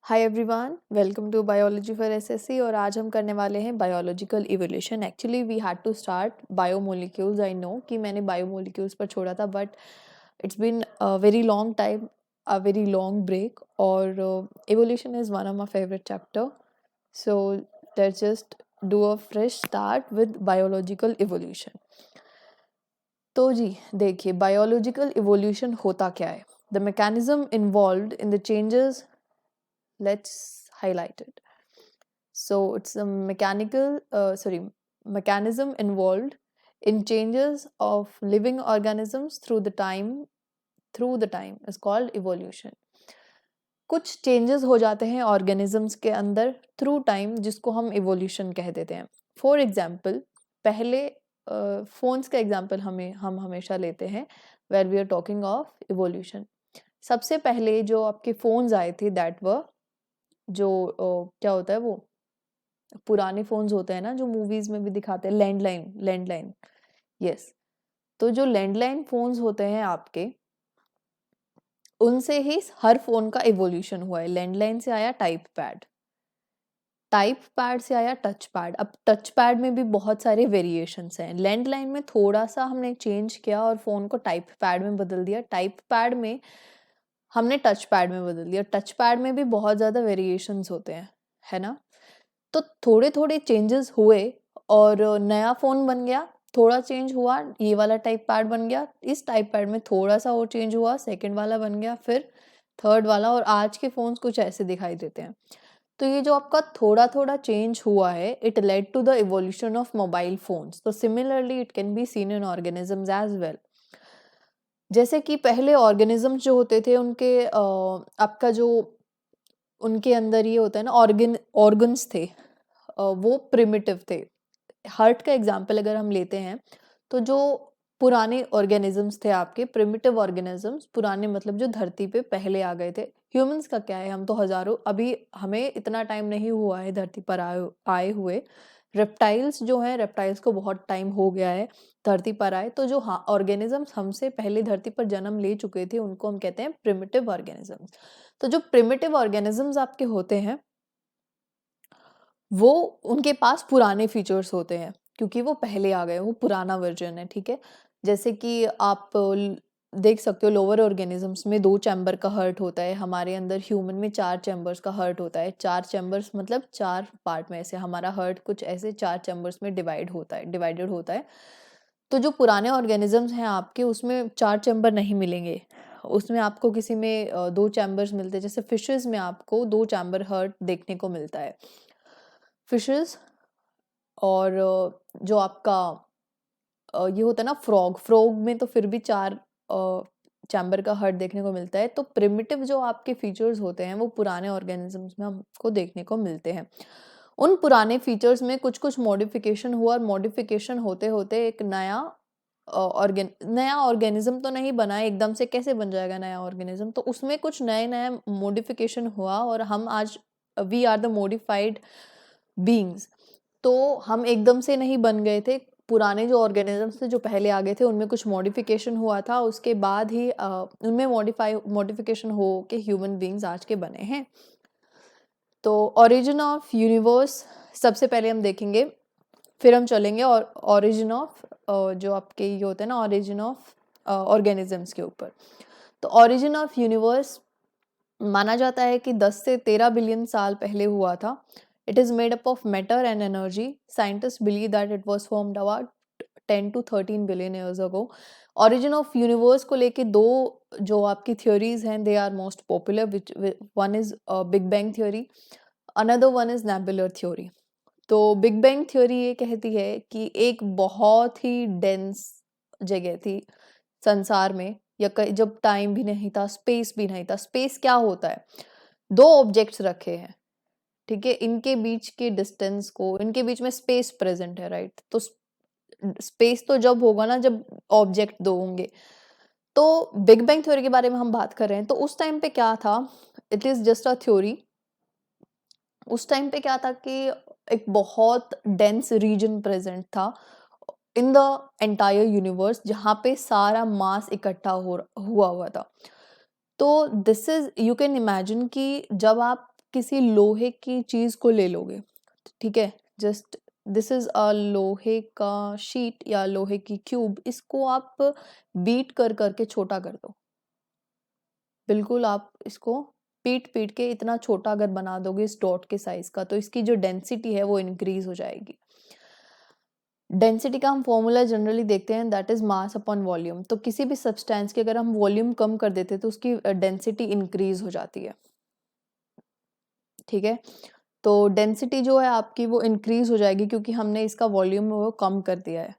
Hi everyone, welcome to biology for SSC. और आज हम करने वाले हैं biological evolution. Actually we had to start biomolecules. I know कि मैंने बायोमोलिक्यूल्स पर छोड़ा था, but it's been a very long time, a very long break. और evolution is one of my favourite chapter, so let's just do a fresh start with biological evolution. तो जी देखिए, biological evolution होता क्या है? The mechanism involved in the changes, let's highlight it. So it's a mechanism involved in changes of living organisms through the time is called evolution. कुछ changes हो जाते हैं ऑर्गेनिजम्स के अंदर थ्रू टाइम, जिसको हम इवोल्यूशन कह देते हैं। फॉर एग्जाम्पल, पहले फोन्स का एग्जाम्पल हम हमेशा लेते हैं where we are talking of evolution. सबसे पहले जो आपके फोन्स आए थे दैट वर जो क्या होता है, वो पुराने फोन्स होते हैं ना जो मूवीज में भी दिखाते हैं, लैंडलाइन। यस, तो जो लैंडलाइन फोन्स होते हैं आपके, उनसे ही हर फोन का इवोल्यूशन हुआ है। लैंडलाइन से आया टाइप पैड, टाइप पैड से आया टच पैड। अब टच पैड में भी बहुत सारे वेरिएशंस हैं। लैंडलाइन में थोड़ा सा हमने चेंज किया और फोन को टाइप पैड में बदल दिया। टाइप पैड में हमने टच पैड में बदल दिया। टच पैड में भी बहुत ज़्यादा वेरिएशंस होते हैं, है ना? तो थोड़े थोड़े चेंजेस हुए और नया फ़ोन बन गया। थोड़ा चेंज हुआ, ये वाला टाइप पैड बन गया। इस टाइप पैड में थोड़ा सा और चेंज हुआ, सेकंड वाला बन गया, फिर थर्ड वाला, और आज के फ़ोन्स कुछ ऐसे दिखाई देते हैं। तो ये जो आपका थोड़ा थोड़ा चेंज हुआ है, it led to the evolution of mobile phones. तो similarly it can be seen in organisms as well. जैसे कि पहले ऑर्गेनिजम्स जो होते थे उनके आपका जो उनके अंदर ये होता है ना, ऑर्गन्स थे, वो प्रिमिटिव थे। हार्ट का एग्जाम्पल अगर हम लेते हैं, तो जो पुराने ऑर्गेनिजम्स थे आपके, प्रिमिटिव ऑर्गेनिजम्स, पुराने मतलब जो धरती पे पहले आ गए थे। ह्यूमंस का क्या है, हम तो हजारों, अभी हमें इतना टाइम नहीं हुआ है धरती पर आए हुए। रेप्टाइल्स जो हैं, रेप्टाइल्स को बहुत टाइम हो गया है धरती पर आए। तो जो हाँ ऑर्गेनिजम्स हमसे पहले धरती पर जन्म ले चुके थे, उनको हम कहते हैं प्रिमिटिव ऑर्गेनिजम्स। तो जो प्रिमिटिव ऑर्गेनिजम्स आपके होते हैं, वो उनके पास पुराने फीचर्स होते हैं, क्योंकि वो पहले आ गए, वो पुराना वर्जन है, ठीक है। जैसे कि आप देख सकते हो, लोअर ऑर्गेनिजम्स में 2 चैम्बर का हार्ट होता है। हमारे अंदर ह्यूमन में 4 चैम्बर्स का हार्ट होता है। 4 चैम्बर्स मतलब 4 पार्ट में, ऐसे हमारा हार्ट कुछ ऐसे 4 चैम्बर्स में डिवाइडेड होता है। तो जो पुराने ऑर्गेनिजम्स हैं आपके, उसमें 4 चैम्बर नहीं मिलेंगे। उसमें आपको किसी में 2 चैम्बर्स मिलते हैं। जैसे फिशेस में आपको 2 चैम्बर हार्ट देखने को मिलता है, फिशेस। और जो आपका ये होता है ना फ्रॉग में, तो फिर भी 4 चैम्बर का हार्ट देखने को मिलता है। तो प्रिमिटिव जो आपके फीचर्स होते हैं, वो पुराने ऑर्गेनिजम्स में हमको देखने को मिलते हैं। उन पुराने फीचर्स में कुछ कुछ मॉडिफिकेशन हुआ, और मॉडिफिकेशन होते होते एक नया ऑर्गेनिज्म तो नहीं बना एकदम से। कैसे बन जाएगा नया ऑर्गेनिज्म? तो उसमें कुछ नया मॉडिफिकेशन हुआ, और हम आज we are the modified beings. तो हम एकदम से नहीं बन गए थे। पुराने जो ऑर्गेनिजम्स थे जो पहले आ गए थे, उनमें कुछ मॉडिफिकेशन हुआ था, उसके बाद ही उनमें मॉडिफिकेशन हो के ह्यूमन बीइंग्स आज के बने हैं। तो ओरिजिन ऑफ यूनिवर्स सबसे पहले हम देखेंगे, फिर हम चलेंगे और ओरिजिन ऑफ जो आपके ये होते हैं ना, ओरिजिन ऑफ ऑर्गेनिजम्स के ऊपर। तो ओरिजिन ऑफ यूनिवर्स माना जाता है कि 10 से 13 बिलियन साल पहले हुआ था। It is made up of matter and energy. Scientist believe that it was formed about 10 to 13 billion years ago. Origin of universe को लेके 2 जो आपकी थ्योरीज हैं, they are most popular, which one is big bang theory, another one is nebular theory. तो big bang theory ये कहती है कि एक बहुत ही डेंस जगह थी संसार में, या जब टाइम भी नहीं था, स्पेस भी नहीं था। स्पेस क्या होता है? 2 ऑब्जेक्ट्स रखे हैं, ठीक है, इनके बीच के डिस्टेंस को, इनके बीच में स्पेस प्रेजेंट है, राइट? तो स्पेस तो जब होगा ना, जब ऑब्जेक्ट 2 होंगे। तो बिग बैंग थ्योरी के बारे में हम बात कर रहे हैं। तो उस टाइम पे क्या था? It is just a theory. उस टाइम पे क्या था कि एक बहुत डेंस रीजन प्रेजेंट था इन द एंटायर यूनिवर्स, जहाँ पे सारा मास इकट्ठा हुआ हुआ था। तो this is, you can imagine कि जब आप किसी लोहे की चीज़ को ले लोगे, ठीक है, जस्ट दिस इज़ अ लोहे का शीट या लोहे की क्यूब, इसको आप बीट कर करके छोटा कर दो। बिल्कुल आप इसको पीट-पीट के इतना छोटा अगर बना दोगे इस डॉट के साइज़ का, तो इसकी जो डेंसिटी है वो इंक्रीज़ हो जाएगी। डेंसिटी का हम फॉर्मूला जनरली देखते हैं, that is mass upon volume. तो किसी भी सब्सटेंस की अगर हम वॉल्यूम कम कर देते हैं तो उसकी डेंसिटी इंक्रीज़ हो जाती है, ठीक है? तो डेंसिटी जो है आपकी वो इंक्रीज़ हो जाएगी क्योंकि हमने इसका वॉल्यूम वो कम कर दिया है।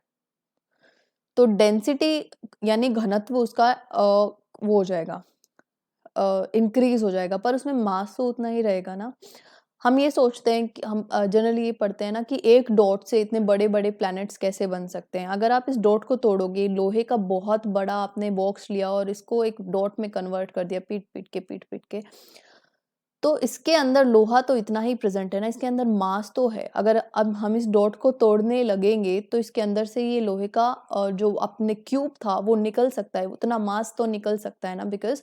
तो डेंसिटी यानी घनत्व उसका वो हो जाएगा, इंक्रीज़ हो जाएगा, पर उसमें मास तो उतना ही रहेगा ना। हम ये सोचते हैं कि हम जनरली ये पढ़ते हैं ना कि एक डॉट से इतने बड़े-बड़े प्लैनेट्स कैसे बन सकते हैं। अगर आप इस डॉट को तोड़ोगे, लोहे का बहुत बड़ा आपने बॉक्स लिया और इसको एक डॉट में कन्वर्ट कर दिया पीट-पीट के, तो इसके अंदर लोहा तो इतना ही प्रेज़ेंट है ना, इसके अंदर मास तो है। अगर अब हम इस डॉट को तोड़ने लगेंगे तो इसके अंदर से ये लोहे का जो अपने क्यूब था वो निकल सकता है, उतना मास तो निकल सकता है ना, because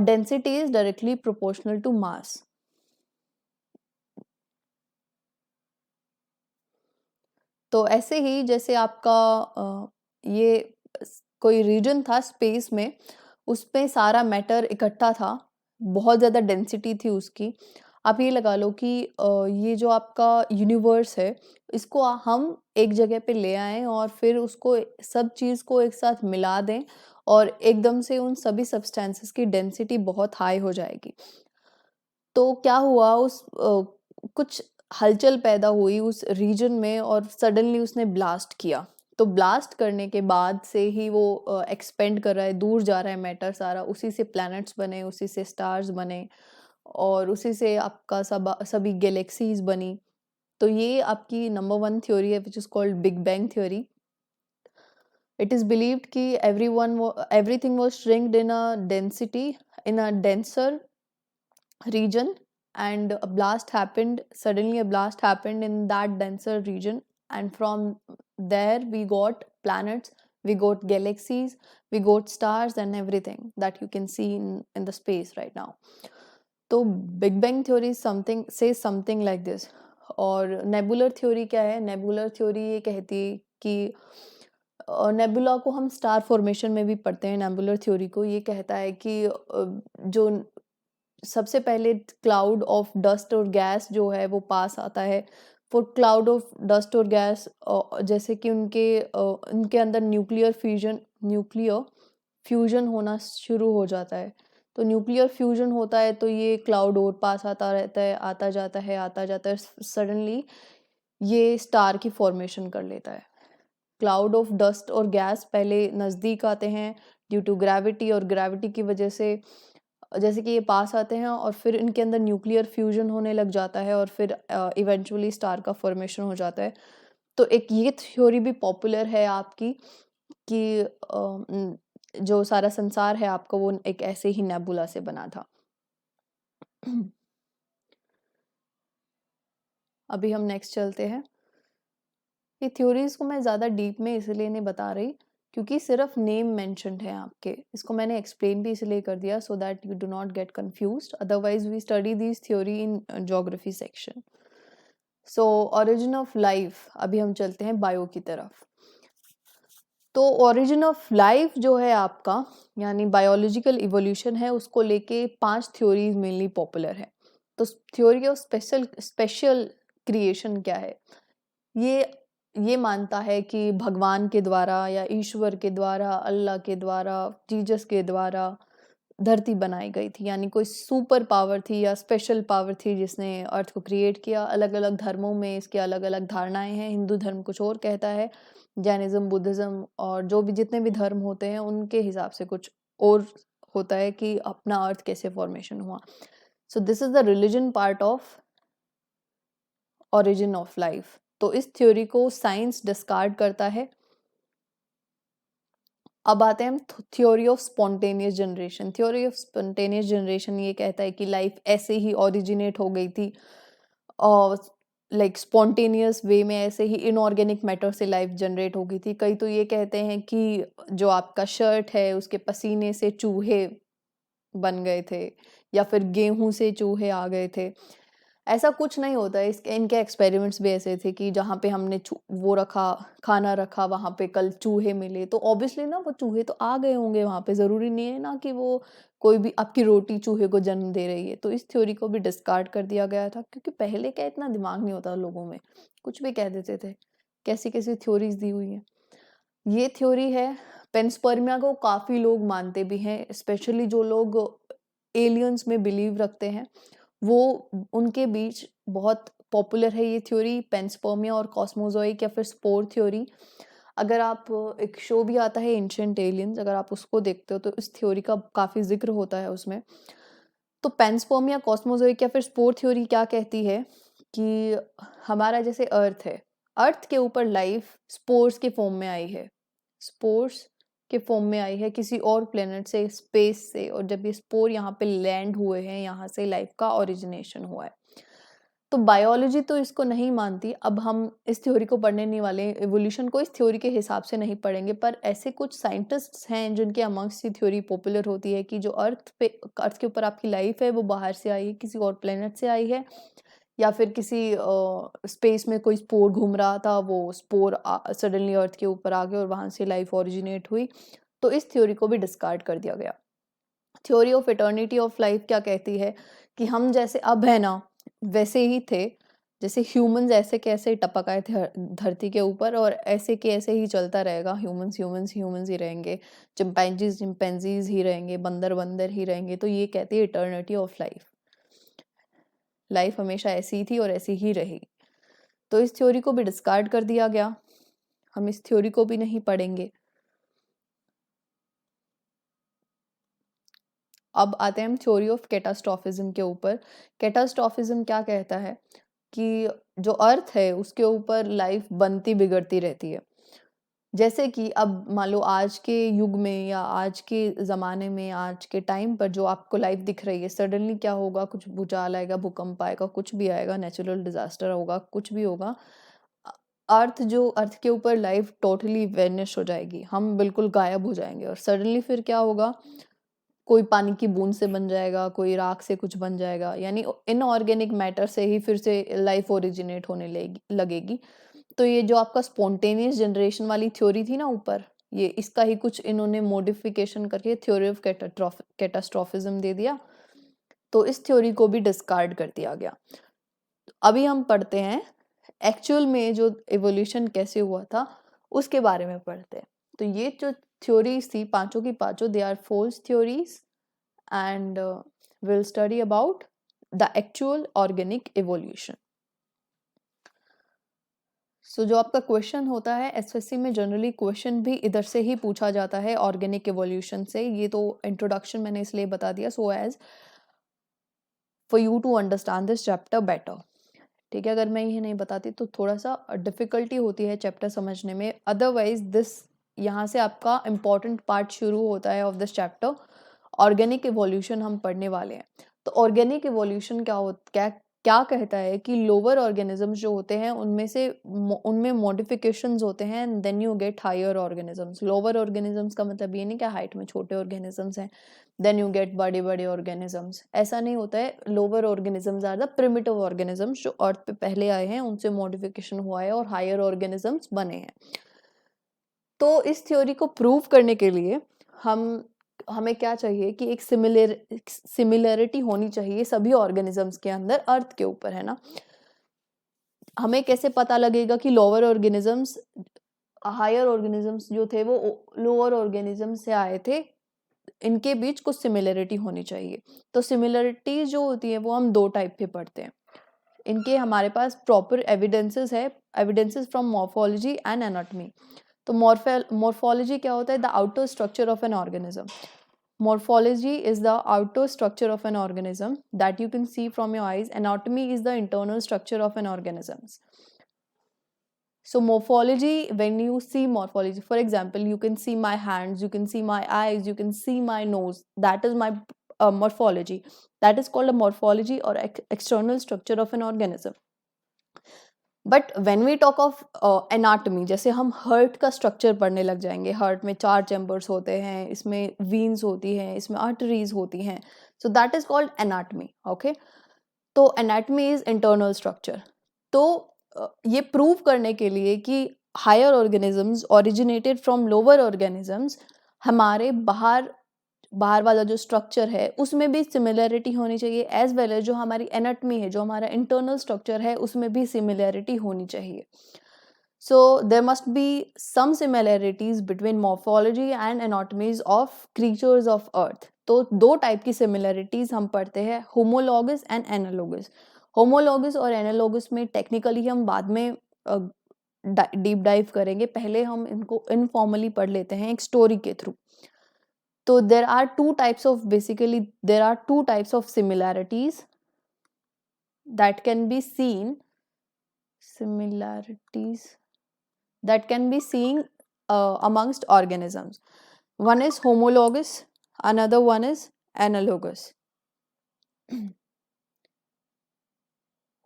density is directly proportional to mass. तो ऐसे ही जैसे आपका ये कोई रीजन था स्पेस में, उसपे सारा मैटर इकट्ठा था, बहुत ज़्यादा डेंसिटी थी उसकी। आप ये लगा लो कि ये जो आपका यूनिवर्स है, इसको हम एक जगह पे ले आएँ और फिर उसको सब चीज़ को एक साथ मिला दें और एकदम से उन सभी सब्सटेंसेस की डेंसिटी बहुत हाई हो जाएगी। तो क्या हुआ कुछ हलचल पैदा हुई उस रीजन में और सडनली उसने ब्लास्ट किया। तो ब्लास्ट करने के बाद से ही वो एक्सपेंड कर रहा है, दूर जा रहा है मैटर सारा, उसी से प्लैनेट्स बने, उसी से स्टार्स बने और उसी से आपका सभी गैलेक्सीज़ बनी। तो ये आपकी नंबर 1 थ्योरी है which is called big bang theory. It is believed कि everything was shrinked in a denser region and suddenly a blast happened in that denser region, and from there we got planets, we got galaxies, we got stars and everything that you can see in the space right now. तो big bang theory something like this. और nebular theory क्या है? Nebular theory ये कहती है कि nebula को हम स्टार फॉर्मेशन में भी पढ़ते हैं। नेबुलर थ्योरी को ये कहता है कि जो सबसे पहले क्लाउड ऑफ डस्ट और गैस जो है वो पास आता है। वो क्लाउड ऑफ डस्ट और गैस जैसे कि उनके अंदर न्यूक्लियर फ्यूजन होना शुरू हो जाता है। तो न्यूक्लियर फ्यूजन होता है तो ये क्लाउड और पास आता रहता है, आता जाता है, सडनली ये स्टार की फॉर्मेशन कर लेता है। क्लाउड ऑफ डस्ट और गैस पहले नज़दीक आते हैं ड्यू टू ग्रेविटी, और ग्रेविटी की वजह से जैसे कि ये पास आते हैं और फिर इनके अंदर न्यूक्लियर फ्यूजन होने लग जाता है और फिर इवेंचुअली स्टार का फॉर्मेशन हो जाता है। तो एक ये थ्योरी भी पॉपुलर है आपकी कि जो सारा संसार है आपका वो एक ऐसे ही नेबुला से बना था। अभी हम नेक्स्ट चलते हैं। ये थ्योरीज को मैं ज़्यादा डीप में इसलिए नहीं बता रही क्योंकि सिर्फ नेम मेंशन्ड है आपके। इसको मैंने एक्सप्लेन भी इसलिए कर दिया so that you do not get confused, otherwise we study this theory in geography section. So origin of life, अभी हम चलते हैं बायो की तरफ। तो ओरिजिन ऑफ लाइफ जो है आपका यानी बायोलॉजिकल इवोल्यूशन है, उसको लेके 5 थ्योरीज मेनली पॉपुलर है। तो थ्योरी ऑफ स्पेशल क्रिएशन क्या है? ये मानता है कि भगवान के द्वारा या ईश्वर के द्वारा, अल्लाह के द्वारा, जीसस के द्वारा धरती बनाई गई थी, यानी कोई सुपर पावर थी या स्पेशल पावर थी जिसने अर्थ को क्रिएट किया। अलग-अलग धर्मों में इसकी अलग-अलग धारणाएं हैं। हिंदू धर्म कुछ और कहता है, जैनिज्म, बुद्धिज्म और जो भी जितने भी धर्म होते हैं उनके हिसाब से कुछ और होता है कि अपना अर्थ कैसे फॉर्मेशन हुआ। So this is the religion part of origin of life. तो इस थ्योरी को साइंस डिस्कार्ड करता है। अब आते हैं हम theory of spontaneous generation. Theory of spontaneous generation ये कहता है कि लाइफ ऐसे ही ओरिजिनेट हो गई थी और लाइक स्पॉन्टेनियस वे में, ऐसे ही इनऑर्गेनिक मैटर से लाइफ जनरेट हो गई थी। कई तो ये कहते हैं कि जो आपका शर्ट है उसके पसीने से चूहे बन गए थे, या फिर गेहूं से चूहे आ गए थे। ऐसा कुछ नहीं होता है। इसके इनके एक्सपेरिमेंट्स भी ऐसे थे कि जहाँ पे हमने वो रखा, खाना रखा, वहाँ पे कल चूहे मिले, तो ऑब्वियसली ना वो चूहे तो आ गए होंगे वहाँ पे। ज़रूरी नहीं है ना कि वो कोई भी आपकी रोटी चूहे को जन्म दे रही है। तो इस थ्योरी को भी डिस्कार्ड कर दिया गया था, क्योंकि पहले क्या इतना दिमाग नहीं होता लोगों में, कुछ भी कह देते थे। कैसी कैसी थ्योरीज दी हुई हैं। ये थ्योरी है। पेंस्पर्मिया को काफ़ी लोग मानते भी हैं, स्पेशली जो लोग एलियंस में बिलीव रखते हैं, वो उनके बीच बहुत पॉपुलर है ये थ्योरी, पेंस्पर्मिया और कॉस्मोजोइक या फिर स्पोर थ्योरी। अगर आप एक शो भी आता है एंशिएंट एलियंस, अगर आप उसको देखते हो तो इस थ्योरी का काफ़ी जिक्र होता है उसमें। तो पेंस्पर्मिया, कॉस्मोजोइक या फिर स्पोर थ्योरी क्या कहती है कि हमारा जैसे अर्थ है, अर्थ के ऊपर लाइफ स्पोर्स के फॉर्म में आई है, स्पोर्स के फॉर्म में आई है किसी और प्लेनेट से, स्पेस से, और जब ये स्पोर यहाँ पे लैंड हुए हैं, यहाँ से लाइफ का ओरिजिनेशन हुआ है। तो बायोलॉजी तो इसको नहीं मानती। अब हम इस थ्योरी को पढ़ने नहीं वाले, एवोल्यूशन को इस थ्योरी के हिसाब से नहीं पढ़ेंगे, पर ऐसे कुछ साइंटिस्ट्स हैं जिनके अमंग्स ये थ्योरी पॉपुलर होती है कि जो अर्थ के ऊपर आपकी लाइफ है वो बाहर से आई है, किसी और प्लेनेट से आई है, या फिर किसी स्पेस में कोई स्पोर घूम रहा था, वो स्पोर सडनली अर्थ के ऊपर आ गया और वहाँ से लाइफ ओरिजिनेट हुई। तो इस थ्योरी को भी डिस्कार्ड कर दिया गया। Theory of eternity of life क्या कहती है कि हम जैसे अब है ना वैसे ही थे, जैसे ह्यूमंस ऐसे कैसे टपक आए थे धरती के ऊपर, और ऐसे के ऐसे ही चलता रहेगा। ह्यूमंस ह्यूमंस ह्यूमंस ही रहेंगे, चिंपैंजीज चिंपैंजीज ही रहेंगे, बंदर बंदर ही रहेंगे। तो ये कहती है इटर्निटी ऑफ लाइफ, लाइफ हमेशा ऐसी ही थी और ऐसी ही रहेगी। तो इस थ्योरी को भी डिस्कार्ड कर दिया गया, हम इस थ्योरी को भी नहीं पढ़ेंगे। अब आते हैं हम थ्योरी ऑफ कैटास्ट्रॉफिज्म के ऊपर। कैटास्ट्रॉफिज्म क्या कहता है कि जो अर्थ है उसके ऊपर लाइफ बनती बिगड़ती रहती है। जैसे कि अब मान लो आज के युग में या आज के ज़माने में, आज के टाइम पर जो आपको लाइफ दिख रही है, सडनली क्या होगा, कुछ भूचाल आएगा, भूकंप आएगा, कुछ भी आएगा, नेचुरल डिजास्टर होगा, कुछ भी होगा, अर्थ के ऊपर लाइफ टोटली वेनिश हो जाएगी, हम बिल्कुल गायब हो जाएंगे। और सडनली फिर क्या होगा, कोई पानी की बूंद से बन जाएगा, कोई राख से कुछ बन जाएगा, यानी इनऑर्गेनिक मैटर से ही फिर से लाइफ ओरिजिनेट होने लगेगी। तो ये जो आपका स्पॉन्टेनियस जनरेशन वाली थ्योरी थी ना ऊपर, ये इसका ही कुछ इन्होंने मॉडिफिकेशन करके थ्योरी ऑफ कैटास्ट्रॉफिज्म दे दिया। तो इस थ्योरी को भी डिस्कार्ड कर दिया गया। अभी हम पढ़ते हैं एक्चुअल में जो इवोल्यूशन कैसे हुआ था उसके बारे में पढ़ते हैं। तो ये जो थ्योरीज थी पांचों की पांचों, they are false theories, and will study about the actual organic evolution. So जो आपका क्वेश्चन होता है एसएससी में, जनरली क्वेश्चन भी इधर से ही पूछा जाता है, ऑर्गेनिक इवोल्यूशन से। ये तो इंट्रोडक्शन मैंने इसलिए बता दिया so as for you to understand this chapter better. ठीक है, अगर मैं ये नहीं बताती तो थोड़ा सा डिफिकल्टी होती है चैप्टर समझने में। अदरवाइज दिस, यहाँ से आपका इम्पॉर्टेंट पार्ट शुरू होता है of this chapter. Organic evolution हम पढ़ने वाले हैं। तो ऑर्गेनिक इवोल्यूशन क्या कहता है कि लोअर ऑर्गेनिजम्स जो होते हैं उनमें मॉडिफिकेशंस होते हैं, and then you get higher organisms. Lower organisms का मतलब ये नहीं कि हाइट में छोटे ऑर्गेनिजम्स हैं, देन यू गेट बड़े बड़े ऑर्गेनिजम्स, ऐसा नहीं होता है। Lower organisms are the primitive organisms जो अर्थ पे पहले आए हैं, उनसे मॉडिफिकेशन हुआ है और हायर ऑर्गेनिजम्स बने हैं। तो इस थ्योरी को प्रूव करने के लिए हमें क्या चाहिए कि एक सिमिलरिटी होनी चाहिए सभी ऑर्गेनिजम्स के अंदर अर्थ के ऊपर, है ना। हमें कैसे पता लगेगा कि लोअर ऑर्गेनिजम्स हायर ऑर्गेनिजम्स जो थे वो लोअर ऑर्गेनिजम्स से आए थे, इनके बीच कुछ सिमिलरिटी होनी चाहिए। तो सिमिलरिटी जो होती है वो हम दो टाइप के पढ़ते हैं। इनके हमारे पास प्रॉपर एविडेंसेस है, evidences from morphology and anatomy. तो मॉर्फोलॉजी क्या होता है, the outer structure of an organism. Morphology is the outer structure of an organism that you can see from your eyes. Anatomy is the internal structure of an organism. So morphology, when you see morphology, for example, you can see my hands, you can see my eyes, you can see my nose. That is my morphology. That is called a morphology or external structure of an organism. But when we talk of anatomy, जैसे हम heart का structure पढ़ने लग जाएंगे, heart में 4 chambers होते हैं, इसमें वीन्स होती हैं, इसमें आर्टरीज होती हैं। So that is called anatomy. Okay, तो एनाटमी इज इंटरनल स्ट्रक्चर. तो ये प्रूव करने के लिए कि higher organisms originated from lower organisms, हमारे बाहर वाला जो स्ट्रक्चर है उसमें भी सिमिलैरिटी होनी चाहिए, एज वेल एज जो हमारी एनाटमी है, जो हमारा इंटरनल स्ट्रक्चर है, उसमें भी सिमिलैरिटी होनी चाहिए. So there must be some similarities between morphology and anatomies of creatures of earth. तो दो टाइप की सिमिलैरिटीज हम पढ़ते हैं, होमोलॉगस एंड एनालॉगस. होमोलॉगस और एनालॉगस में टेक्निकली हम बाद में डीप डाइव करेंगे, पहले हम इनको इनफॉर्मली पढ़ लेते हैं एक स्टोरी के थ्रू. तो there are two types of similarities that can be seen amongst organisms. One is homologous, another one is analogous.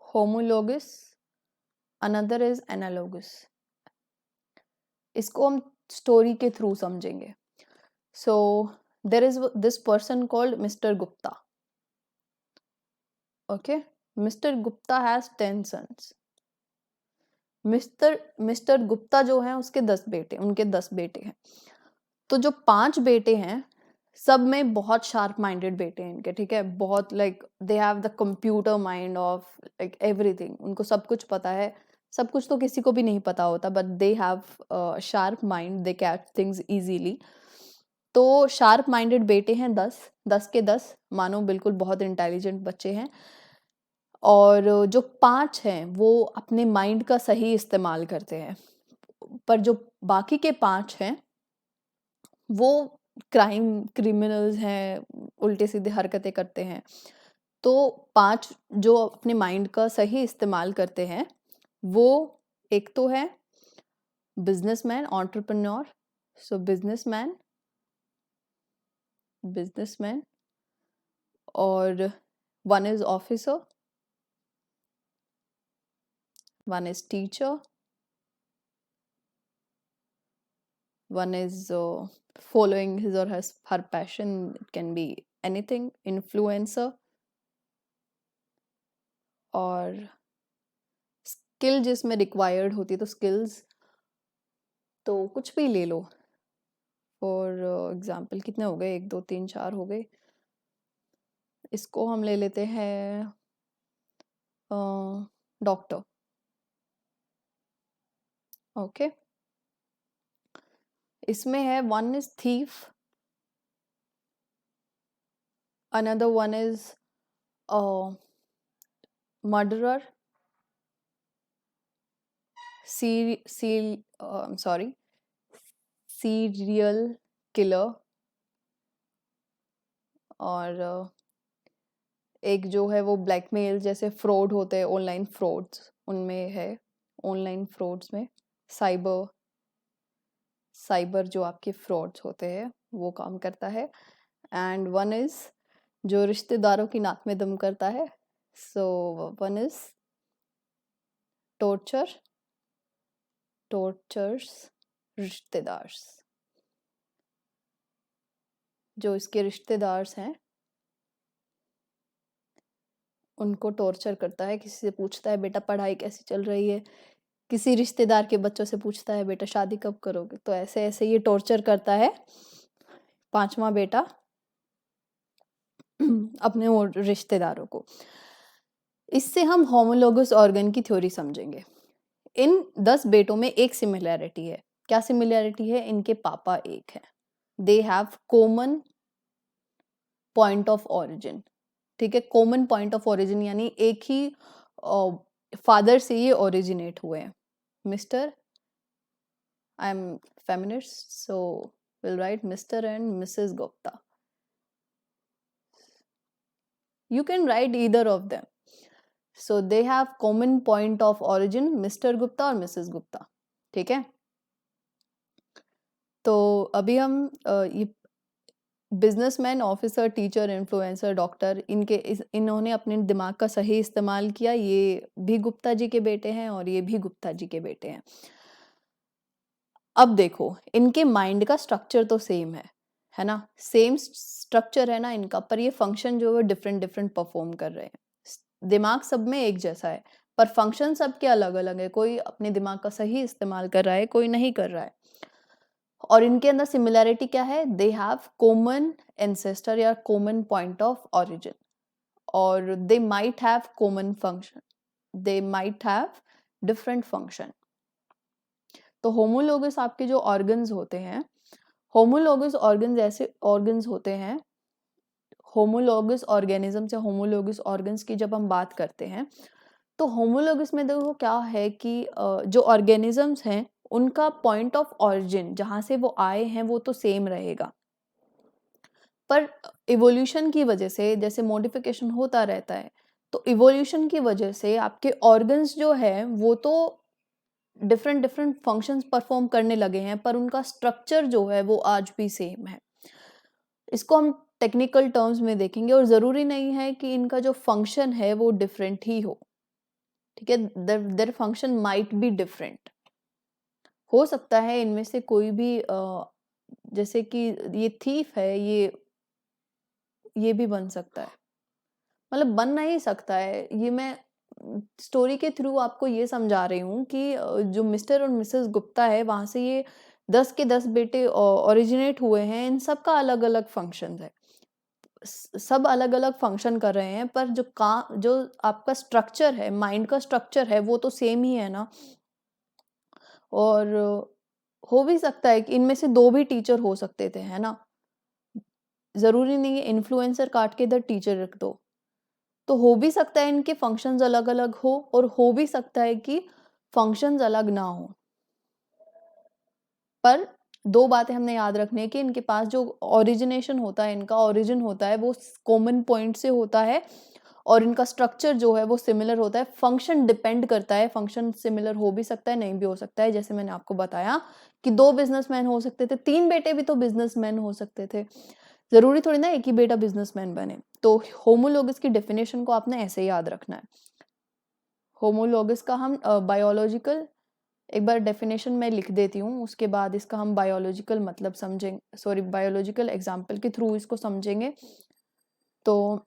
Homologous, another is analogous. इसको हम स्टोरी के थ्रू समझेंगे. So there is this person called Mr. Gupta. Okay, Mr. Gupta has 10 sons. Mister Gupta जो है उसके 10 बेटे हैं. तो जो 5 बेटे हैं सब में बहुत शार्प माइंडेड बेटे हैं इनके, ठीक है, बहुत like they have the computer mind of like everything. उनको सब कुछ पता है. सब कुछ तो किसी को भी नहीं पता होता, but they have sharp mind, they catch things easily. तो शार्प माइंडेड बेटे हैं 10 के 10, मानो बिल्कुल बहुत इंटेलिजेंट बच्चे हैं. और जो 5 हैं वो अपने माइंड का सही इस्तेमाल करते हैं, पर जो बाकी के 5 हैं वो क्रिमिनल्स हैं, उल्टे सीधे हरकतें करते हैं. तो 5 जो अपने माइंड का सही इस्तेमाल करते हैं, वो एक तो है बिजनेसमैन, एंटरप्रेन्योर. सो बिजनेसमैन, और one is officer, one is teacher, one is following his or her passion. It can be anything, influencer, और स्किल जिसमें रिक्वायर्ड होती है. तो स्किल्स तो कुछ भी ले लो. फॉर एग्जाम्पल कितने हो गए, 1 2 3 4 हो गए. इसको हम ले लेते हैं डॉक्टर. ओके, इसमें है one is thief, another one is murderer, serial killer, और एक जो है वो ब्लैकमेल जैसे फ्रॉड होते हैं, ऑनलाइन फ्रॉड्स उनमें है. ऑनलाइन फ्रॉड्स में साइबर जो आपके फ्रॉड्स होते हैं वो काम करता है. एंड वन इज जो रिश्तेदारों की नाक में दम करता है. सो वन इज टॉर्चर्स रिश्तेदार्स. जो इसके रिश्तेदार्स हैं उनको टॉर्चर करता है. किसी से पूछता है बेटा पढ़ाई कैसी चल रही है, किसी रिश्तेदार के बच्चों से पूछता है बेटा शादी कब करोगे. तो ऐसे ऐसे ये टॉर्चर करता है 5वां बेटा अपने रिश्तेदारों को. इससे हम होमोलोगस ऑर्गन की थ्योरी समझेंगे. इन 10 बेटों में एक सिमिलैरिटी है. क्या सिमिलैरिटी है? इनके पापा एक हैं. They have common point of origin. ठीक है, कॉमन पॉइंट ऑफ ओरिजिन यानी एक ही फादर से ये ओरिजिनेट हुए हैं. Mister, I am feminist, so will write mister and Mrs Gupta. You can write either of them. So they have common point of origin, Mr. Gupta और Mrs. Gupta. ठीक है, तो अभी हम ये businessman, officer, teacher, influencer, doctor, इन्होंने अपने दिमाग का सही इस्तेमाल किया. ये भी गुप्ता जी के बेटे हैं और ये भी गुप्ता जी के बेटे हैं. अब देखो, इनके माइंड का स्ट्रक्चर तो सेम है, है ना, सेम स्ट्रक्चर है ना इनका, पर ये फंक्शन जो है डिफरेंट डिफरेंट परफॉर्म कर रहे हैं। दिमाग सब में एक जैसा है, पर फंक्शन सबके अलग अलग है। कोई अपने दिमाग का सही इस्तेमाल कर रहा है, कोई नहीं कर रहा है। और इनके अंदर सिमिलैरिटी क्या है, दे हैव कॉमन एंसेस्टर या कॉमन पॉइंट ऑफ ओरिजिन, और they might have common function, they might have different function. तो होमोलोगस आपके जो ऑर्गन्स होते हैं, होमोलोगस ऑर्गन्स ऐसे ऑर्गन्स होते हैं, होमोलोगस ऑर्गेनिज्म या होमोलोगस ऑर्गन्स की जब हम बात करते हैं, तो होमोलोगस में देखो क्या है कि जो ऑर्गेनिजम्स हैं उनका पॉइंट ऑफ ऑरिजिन जहाँ से वो आए हैं वो तो सेम रहेगा, पर इवोल्यूशन की वजह से जैसे मॉडिफिकेशन होता रहता है, तो इवोल्यूशन की वजह से आपके ऑर्गन्स जो है वो तो डिफरेंट डिफरेंट फंक्शंस परफॉर्म करने लगे हैं, पर उनका स्ट्रक्चर जो है वो आज भी सेम है। इसको हम टेक्निकल टर्म्स में देखेंगे, और ज़रूरी नहीं है कि इनका जो फंक्शन है वो डिफरेंट ही हो, ठीक है, their function might be different. हो सकता है इनमें से कोई भी जैसे कि ये थीफ है, ये भी बन सकता है, मतलब बन नहीं सकता है, ये मैं स्टोरी के थ्रू आपको ये समझा रही हूँ कि जो मिस्टर और मिसेस गुप्ता है वहां से ये 10 के 10 बेटे ओरिजिनेट हुए हैं। इन सब का अलग अलग फंक्शन है, सब अलग अलग फंक्शन कर रहे हैं, पर जो आपका स्ट्रक्चर है, माइंड का स्ट्रक्चर है, वो तो सेम ही है ना। और हो भी सकता है कि इनमें से 2 भी टीचर हो सकते थे, है ना, जरूरी नहीं है इन्फ्लुएंसर काट के इधर टीचर रख दो। तो हो भी सकता है इनके फंक्शंस अलग अलग हो, और हो भी सकता है कि फंक्शंस अलग ना हो। पर 2 बातें हमने याद रखनी है कि इनके पास जो ओरिजिनेशन होता है, इनका ओरिजिन होता है, वो कॉमन पॉइंट से होता है, और इनका स्ट्रक्चर जो है वो सिमिलर होता है। फंक्शन डिपेंड करता है, फंक्शन सिमिलर हो भी सकता है, नहीं भी हो सकता है। जैसे मैंने आपको बताया कि 2 बिजनेसमैन हो सकते थे, 3 बेटे भी तो बिजनेसमैन हो सकते थे, जरूरी थोड़ी ना एक ही बेटा बिजनेसमैन बने। तो होमोलोगस की डेफिनेशन को आपने ऐसे याद रखना है। होमोलोगस का हम बायोलॉजिकल, एक बार डेफिनेशन मैं लिख देती हूँ, उसके बाद इसका हम बायोलॉजिकल मतलब समझेंगे, सॉरी बायोलॉजिकल एग्जाम्पल के थ्रू इसको समझेंगे। तो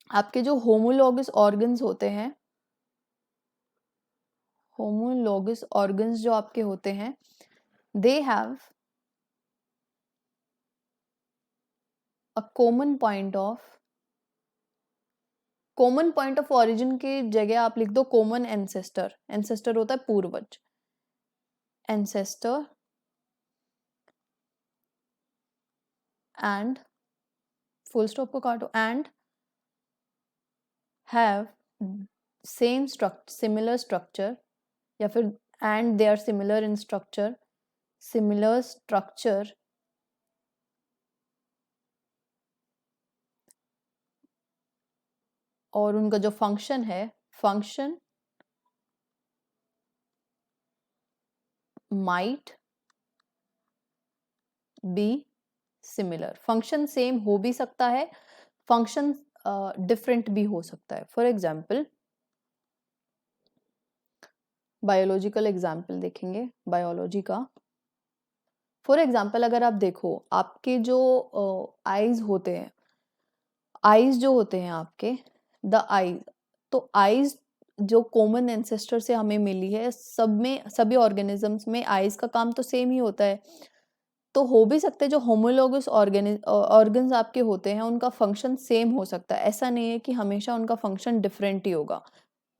आपके जो होमोलोगस ऑर्गन्स होते हैं, होमोलोगस ऑर्गन्स जो आपके होते हैं, they have a common point of origin की जगह आप लिख दो कॉमन एंसेस्टर। एंसेस्टर होता है पूर्वज, एंसेस्टर एंड फुल स्टॉप को काटो, and have same structure, similar structure, या फिर and they are similar in structure, similar structure और उनका जो फंक्शन है, function might be similar. Function same हो भी सकता है, फंक्शन डिफरेंट भी हो सकता है। फॉर एग्जाम्पल बायोलॉजिकल एग्जाम्पल देखेंगे, बायोलॉजी का। फॉर एग्जाम्पल अगर आप देखो, आपके जो आईज होते हैं, आईज जो होते हैं आपके, द आईज, तो आईज जो कॉमन एंसेस्टर से हमें मिली है, सब में, सभी ऑर्गेनिजम्स में आईज का काम तो सेम ही होता है। तो हो भी सकते हैं जो होमोलोगस ऑर्गन्स आपके होते हैं उनका फंक्शन सेम हो सकता है, ऐसा नहीं है कि हमेशा उनका फंक्शन डिफरेंट ही होगा,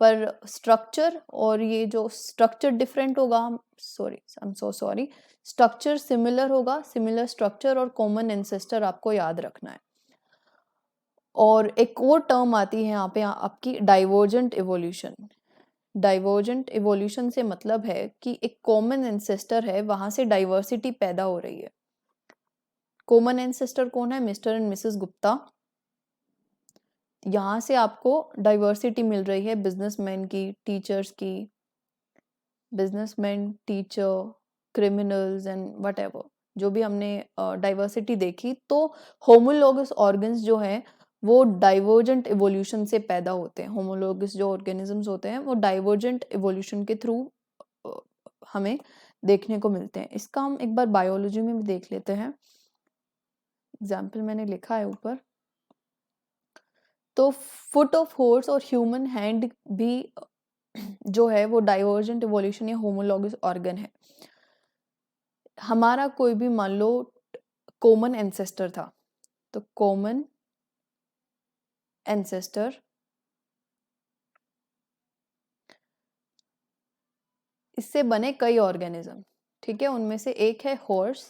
पर स्ट्रक्चर और ये जो स्ट्रक्चर डिफरेंट होगा, sorry I am so sorry, structure similar होगा, सिमिलर स्ट्रक्चर और कॉमन एंसेस्टर आपको याद रखना है। और एक और टर्म आती है यहाँ पे आपकी डाइवर्जेंट इवोल्यूशन। डाइवर्जेंट इवोल्यूशन से मतलब है कि एक कॉमन एंसेस्टर है, वहां से डाइवर्सिटी पैदा हो रही है। कॉमन एंसेस्टर कौन है, मिस्टर एंड मिसेस गुप्ता। यहाँ से आपको डाइवर्सिटी मिल रही है बिजनेसमैन की, टीचर्स की, businessman, teacher, criminals and whatever, जो भी हमने डाइवर्सिटी देखी। तो होमोलोगस ऑर्गन्स जो हैं वो डाइवर्जेंट इवोल्यूशन से पैदा होते हैं। होमोलोगस जो ऑर्गेनिजम्स होते हैं वो डाइवर्जेंट इवोल्यूशन के थ्रू हमें देखने को मिलते हैं। इसका हम एक बार बायोलॉजी में भी देख लेते हैं। एग्जाम्पल मैंने लिखा है ऊपर। तो फुट ऑफ हॉर्स और ह्यूमन हैंड भी जो है वो डाइवर्जेंट इवोल्यूशन या होमोलॉगस ऑर्गन है। हमारा कोई भी मान लो कॉमन एंसेस्टर था, तो कॉमन एंसेस्टर इससे बने कई ऑर्गेनिज्म, ठीक है। उनमें से एक है हॉर्स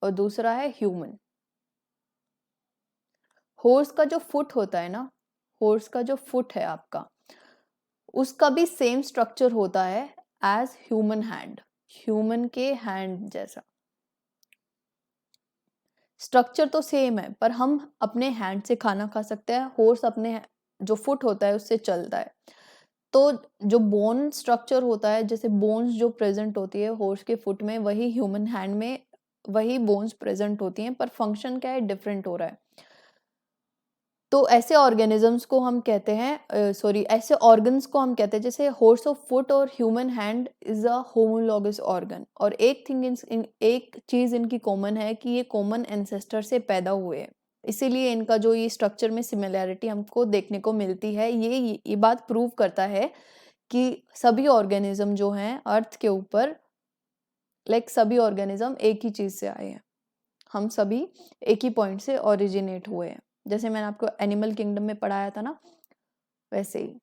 और दूसरा है ह्यूमन। हॉर्स का जो फुट होता है ना, हॉर्स का जो फुट है आपका, उसका भी सेम स्ट्रक्चर होता है एज ह्यूमन हैंड, ह्यूमन के हैंड जैसा स्ट्रक्चर तो सेम है, पर हम अपने हैंड से खाना खा सकते हैं, हॉर्स अपने जो फुट होता है उससे चलता है। तो जो बोन स्ट्रक्चर होता है, जैसे बोन्स जो प्रेजेंट होती है हॉर्स के फुट में, वही ह्यूमन हैंड में वही बोन्स प्रेजेंट होती हैं, पर फंक्शन क्या है, डिफरेंट हो रहा है। तो ऐसे ऑर्गेनिजम्स को हम कहते हैं, सॉरी ऐसे ऑर्गन्स को हम कहते हैं, जैसे हॉर्स ऑफ फुट और human hand is a homologous organ. और एक एक चीज इनकी कॉमन है कि ये कॉमन एंसेस्टर से पैदा हुए हैं, इसीलिए इनका जो ये स्ट्रक्चर में सिमिलैरिटी हमको देखने को मिलती है। ये बात प्रूव करता है कि सभी ऑर्गेनिज्म जो हैं अर्थ के ऊपर, लाइक सभी ऑर्गेनिज्म एक ही चीज से आए हैं, हम सभी एक ही पॉइंट से ओरिजिनेट हुए हैं। जैसे मैंने आपको एनिमल किंगडम में पढ़ाया था ना, वैसे ही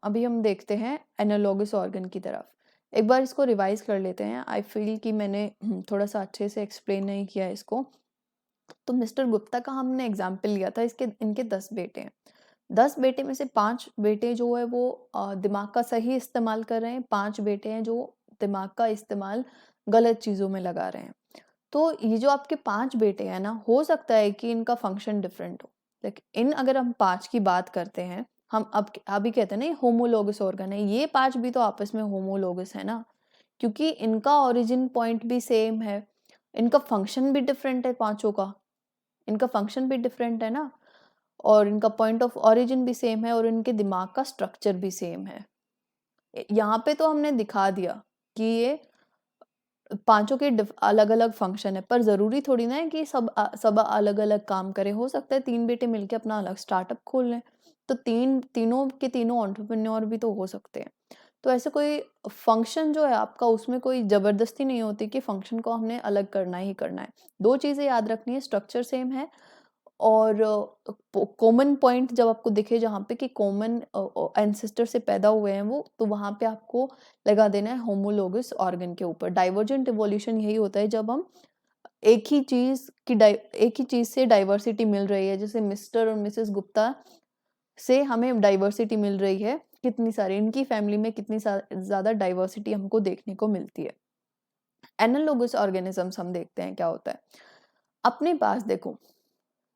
अभी हम देखते हैं एनालॉगस ऑर्गन की तरफ। एक बार इसको रिवाइज कर लेते हैं। आई फील कि मैंने थोड़ा सा अच्छे से एक्सप्लेन नहीं किया इसको। तो मिस्टर गुप्ता का हमने एग्जाम्पल लिया था, इनके 10 बेटे हैं। 10 बेटे में से 5 बेटे जो है वो दिमाग का सही इस्तेमाल कर रहे हैं, 5 बेटे हैं जो दिमाग का इस्तेमाल गलत चीज़ों में लगा रहे हैं। तो ये जो आपके 5 बेटे हैं ना, हो सकता है कि इनका फंक्शन डिफरेंट हो, लेकिन अगर हम 5 की बात करते हैं, हम अब अभी कहते हैं ना होमोलोगस ऑर्गन है, ये 5 भी तो आपस में होमोलोगस है ना, क्योंकि इनका ओरिजिन पॉइंट भी सेम है, इनका फंक्शन भी डिफरेंट है, पांचों का इनका फंक्शन भी डिफरेंट है ना, और इनका पॉइंट ऑफ ओरिजिन भी सेम है, और इनके दिमाग का स्ट्रक्चर भी सेम है। यहाँ पे तो हमने दिखा दिया कि ये पांचों के अलग अलग फंक्शन है, पर जरूरी थोड़ी ना है कि सब अलग अलग काम करें। हो सकता है 3 बेटे मिलके अपना अलग स्टार्टअप खोल लें, तो तीनों के तीनों एंटरप्रेन्योर भी तो हो सकते हैं। तो ऐसे कोई फंक्शन जो है आपका, उसमें कोई जबरदस्ती नहीं होती कि फंक्शन को हमने अलग करना ही करना है। 2 चीजें याद रखनी है, स्ट्रक्चर सेम है, और कॉमन पॉइंट जब आपको दिखे जहाँ पे कि कॉमन एंसेस्टर से पैदा हुए हैं वो, तो वहां पे आपको लगा देना है होमोलोगस ऑर्गन के ऊपर। डाइवर्जेंट इवोल्यूशन यही होता है जब हम एक ही चीज से डाइवर्सिटी मिल रही है। जैसे मिस्टर और मिसेस गुप्ता से हमें डाइवर्सिटी मिल रही है, कितनी सारी इनकी फैमिली में कितनी ज्यादा डाइवर्सिटी हमको देखने को मिलती है। एनालोगस ऑर्गेनिजम्स हम देखते हैं क्या होता है। अपने पास देखो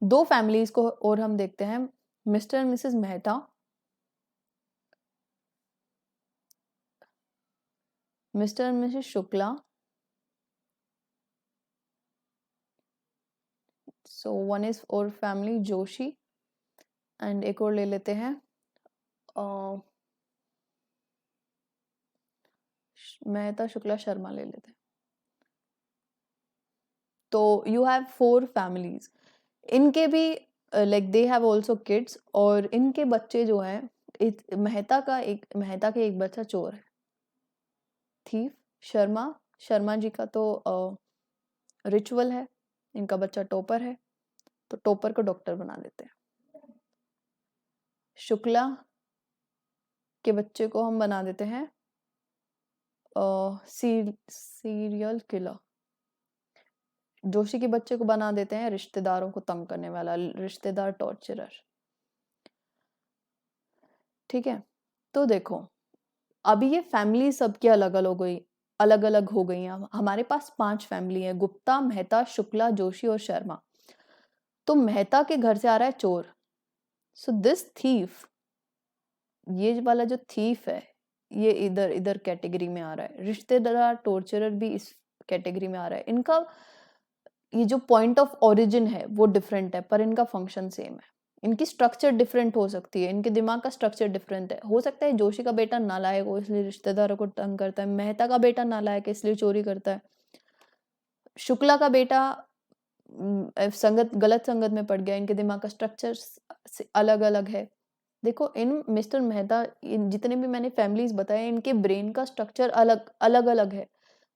2 फैमिलीज को और हम देखते हैं, mister and Mrs Mehta, mister and Mrs Shukla, so one is और फैमिली जोशी, एंड एक और ले लेते हैं मेहता शुक्ला शर्मा ले लेते हैं। तो यू हैव 4 फैमिलीज, इनके भी like they have also kids, और इनके बच्चे जो हैं, मेहता के एक बच्चा चोर है, थीफ। शर्मा जी का तो रिचुअल है, इनका बच्चा टॉपर है, तो टॉपर को डॉक्टर बना देते हैं। शुक्ला के बच्चे को हम बना देते हैं सीरियल किलर। जोशी के बच्चे को बना देते हैं रिश्तेदारों को तंग करने वाला, रिश्तेदार टॉर्चरर। ठीक है, तो देखो अभी ये फैमिली सबकी अलग अलग हो गई हैं। हमारे पास 5 फैमिली है, गुप्ता, मेहता, शुक्ला, जोशी और शर्मा। तो मेहता के घर से आ रहा है चोर, सो दिस थीफ, ये वाला जो थीफ है, ये इधर इधर कैटेगरी में आ रहा है। रिश्तेदार टॉर्चरर भी इस कैटेगरी में आ रहा है। इनका ये जो पॉइंट ऑफ ओरिजिन है वो डिफरेंट है, पर इनका फंक्शन सेम है। इनकी स्ट्रक्चर डिफरेंट हो सकती है, इनके दिमाग का स्ट्रक्चर डिफरेंट है। हो सकता है जोशी का बेटा नालायक हो इसलिए रिश्तेदारों को तंग करता है, मेहता का बेटा नालायक है इसलिए चोरी करता है। शुक्ला का बेटा गलत संगत में पड़ गया, इनके दिमाग का स्ट्रक्चर अलग अलग है। देखो इन मिस्टर मेहता, जितने भी मैंने फैमिलीज बताए, इनके ब्रेन का स्ट्रक्चर अलग अलग अलग है,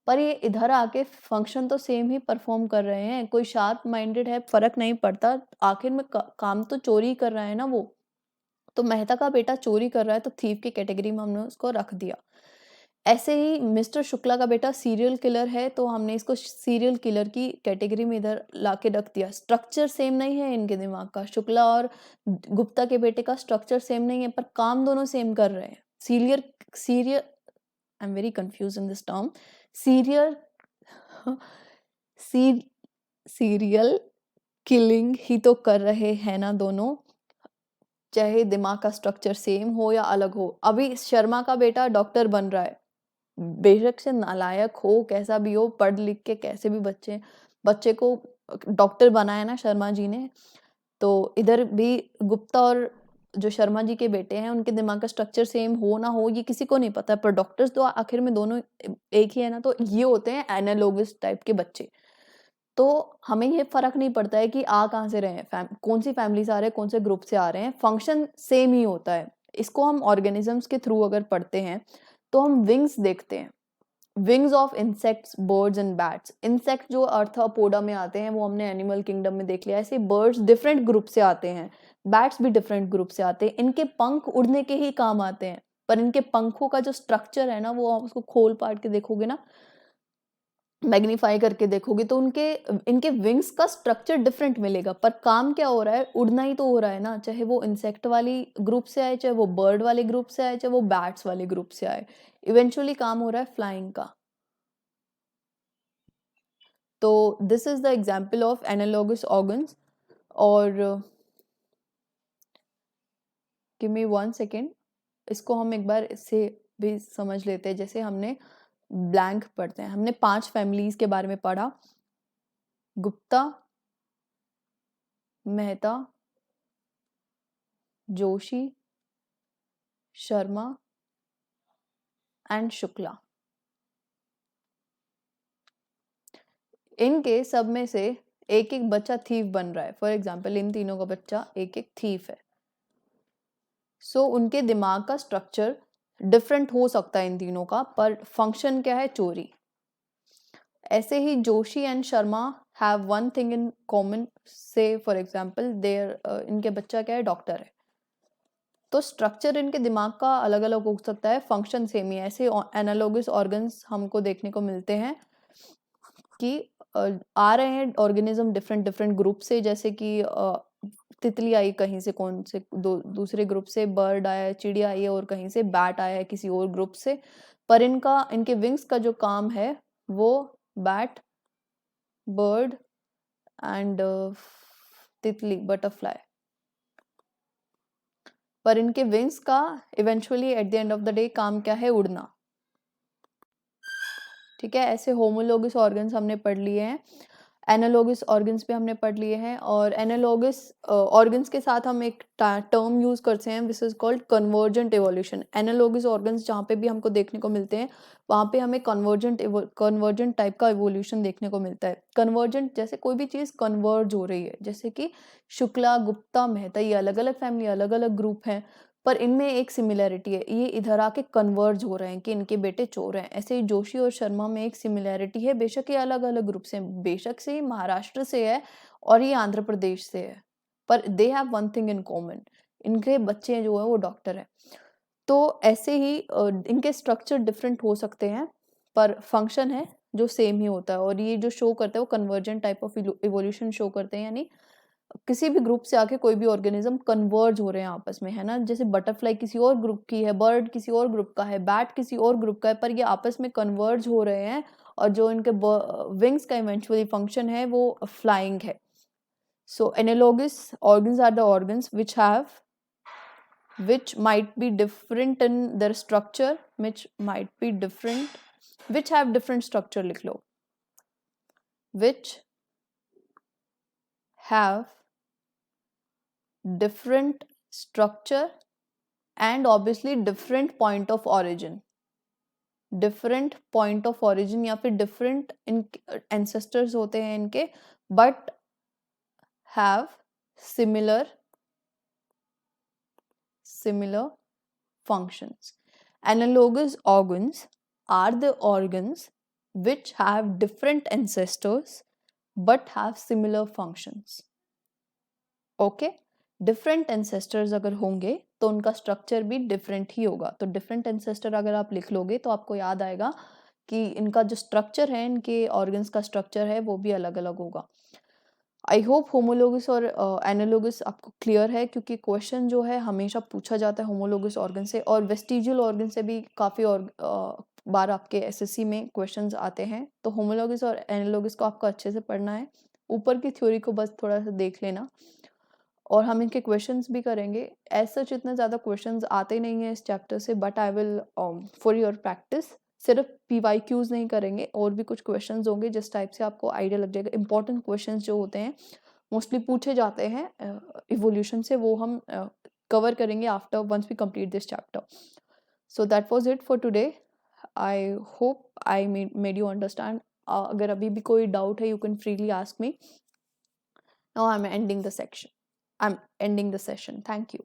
पर ये इधर आके फंक्शन तो सेम ही परफॉर्म कर रहे हैं। कोई शार्प माइंडेड है, फर्क नहीं पड़ता, आखिर में काम तो चोरी कर रहा है ना वो। तो मेहता का बेटा चोरी कर रहा है, तो थीफ की कैटेगरी में हमने उसको रख दिया। ऐसे ही मिस्टर शुक्ला का बेटा सीरियल किलर है, तो हमने इसको सीरियल किलर की कैटेगरी में इधर लाके रख दिया। स्ट्रक्चर सेम नहीं है इनके दिमाग का, शुक्ला और गुप्ता के बेटे का स्ट्रक्चर सेम नहीं है, पर काम दोनों सेम कर रहे हैं। Serial I am very confuse in this term. Serial serial killing ही तो कर रहे हैं ना दोनों, चाहे दिमाग का स्ट्रक्चर सेम हो या अलग हो। अभी शर्मा का बेटा डॉक्टर बन रहा है, बेशक से नालायक हो, कैसा भी हो, पढ़ लिख के कैसे भी बच्चे को डॉक्टर बनाया ना शर्मा जी ने। तो इधर भी गुप्ता और जो शर्मा जी के बेटे हैं, उनके दिमाग का स्ट्रक्चर सेम हो ना हो ये किसी को नहीं पता, पर डॉक्टर्स तो आखिर में दोनों एक ही है ना। तो ये होते हैं एनालॉगस टाइप के बच्चे। तो हमें ये फर्क नहीं पड़ता है कि आ कहाँ से रहे हैं, कौन सी फैमिली से आ रहे हैं, कौन से ग्रुप से आ रहे हैं, फंक्शन सेम ही होता है। इसको हम ऑर्गेनिजम्स के थ्रू अगर पढ़ते हैं तो हम विंग्स देखते हैं, wings of insects, birds and bats. Insect जो अर्थोपोडा में आते हैं वो हमने एनिमल किंगडम में देख लिया। ऐसे बर्ड्स डिफरेंट ग्रुप से आते हैं, बैट्स भी डिफरेंट ग्रुप से आते हैं। इनके पंख उड़ने के ही काम आते हैं, पर इनके पंखों का जो स्ट्रक्चर है ना, वो आप उसको खोल पाट के देखोगे ना, मैग्नीफाई करके देखोगे, तो इनके विंग्स का स्ट्रक्चर डिफरेंट मिलेगा, पर काम क्या हो रहा है, उड़ना ही तो हो रहा है ना। चाहे वो इंसेक्ट वाली ग्रुप से आए, चाहे वो बर्ड वाले ग्रुप से आए, चाहे वो बैट्स वाले ग्रुप से आए, इवेंचुअली काम हो रहा है फ्लाइंग का। तो this is the example of analogous organs. और गिव मी 1 सेकेंड, इसको हम एक बार इससे भी समझ लेते हैं। जैसे हमने ब्लैंक पढ़ते हैं, हमने 5 फैमिलीज के बारे में पढ़ा, गुप्ता, मेहता, जोशी, शर्मा एंड शुक्ला। इनके सब में से एक एक बच्चा थीफ बन रहा है। फॉर एग्जाम्पल इन तीनों का बच्चा एक एक थीफ है। सो उनके दिमाग का स्ट्रक्चर डिफरेंट हो सकता है इन तीनों का, पर फंक्शन क्या है, चोरी। ऐसे ही Joshi and Sharma have one thing in common, say for example there इनके बच्चा क्या है, डॉक्टर है। तो स्ट्रक्चर इनके दिमाग का अलग अलग हो सकता है, फंक्शन सेम ही है। ऐसे एनालॉगस ऑर्गन्स हमको देखने को मिलते हैं कि आ रहे हैं ऑर्गेनिज्म डिफरेंट डिफरेंट ग्रुप से। जैसे कि तितली आई कहीं से, कौन से दूसरे ग्रुप से, बर्ड आया है, चिड़िया आई है, और कहीं से बैट आया है किसी और ग्रुप से। पर इनके विंग्स का जो काम है वो बैट, बर्ड एंड तितली, बटरफ्लाई। पर इनके विंग्स का eventually at the end of the day काम क्या है, उड़ना। ठीक है, ऐसे होमोलोगस ऑर्गन्स हमने पढ़ लिए हैं, एनालॉगस ऑर्गन्स भी हमने पढ़ लिए हैं। और एनालॉगस ऑर्गन्स के साथ हम एक टर्म यूज करते हैं, which is called convergent evolution. Analogous organs जहाँ पे भी हमको देखने को मिलते हैं, वहाँ पे हमें कन्वर्जेंट टाइप का एवोल्यूशन देखने को मिलता है। कन्वर्जेंट जैसे कोई भी चीज़ कन्वर्ज हो रही है, जैसे कि शुक्ला, गुप्ता, मेहता, ये अलग अलग फैमिली, अलग अलग ग्रुप हैं, पर इनमें एक सिमिलैरिटी है, ये इधर आके कन्वर्ज हो रहे हैं कि इनके बेटे चोर हैं। ऐसे ही जोशी और शर्मा में एक सिमिलैरिटी है, बेशक ये अलग अलग ग्रुप से, बेशक से ये महाराष्ट्र से है और ये आंध्र प्रदेश से है, पर they have one thing in common, इनके बच्चे जो है वो डॉक्टर है। तो ऐसे ही इनके स्ट्रक्चर डिफरेंट हो सकते हैं, पर फंक्शन है जो सेम ही होता है। और ये जो शो करता है वो convergent type of evolution show करते हैं, यानी किसी भी ग्रुप से आके कोई भी ऑर्गेनिज्म कन्वर्ज हो रहे हैं आपस में, है ना। जैसे बटरफ्लाई किसी और ग्रुप की है, बर्ड किसी और ग्रुप का है, बैट किसी और ग्रुप का है, पर ये आपस में कन्वर्ज हो रहे हैं, और जो इनके विंग्स का इवेंचुअली फंक्शन है वो फ्लाइंग है। So analogous organs are the organs which might be different in their structure, which have different structure, लिख लो, which have different structure and obviously different point of origin. Different point of origin या फिर different ancestors होते हैं इनके, but have similar functions. Analogous organs are the organs which have different ancestors but have similar functions. Okay? Different ancestors अगर होंगे तो उनका structure भी डिफरेंट ही होगा। तो डिफरेंट एंसेस्टर अगर आप लिख लोगे तो आपको याद आएगा कि इनका जो स्ट्रक्चर है, इनके ऑर्गन्स का स्ट्रक्चर है, वो भी अलग अलग होगा। आई होप होमोलोगस और एनालोगस आपको क्लियर है, क्योंकि क्वेश्चन जो है हमेशा पूछा जाता है होमोलोगस ऑर्गन से, और वेस्टिजियल ऑर्गन से भी काफ़ी और बार आपके एसएससी में क्वेश्चंस आते हैं। तो होमोलोगस और एनालोगस को आपको अच्छे से पढ़ना है, ऊपर की थ्योरी को बस थोड़ा सा देख लेना, और हम इनके क्वेश्चंस भी करेंगे। ऐसा इतने ज़्यादा क्वेश्चंस आते नहीं हैं इस चैप्टर से, but I will for your practice सिर्फ PYQs नहीं करेंगे, और भी कुछ क्वेश्चंस होंगे जिस टाइप से आपको आइडिया लग जाएगा। इंपॉर्टेंट क्वेश्चंस जो होते हैं मोस्टली पूछे जाते हैं इवोल्यूशन से, वो हम कवर करेंगे after once we complete this chapter. So that was it for today. I hope I made you understand. अगर अभी भी कोई डाउट है, you can freely ask me. Now I am ending the section, I am ending the session. Thank you.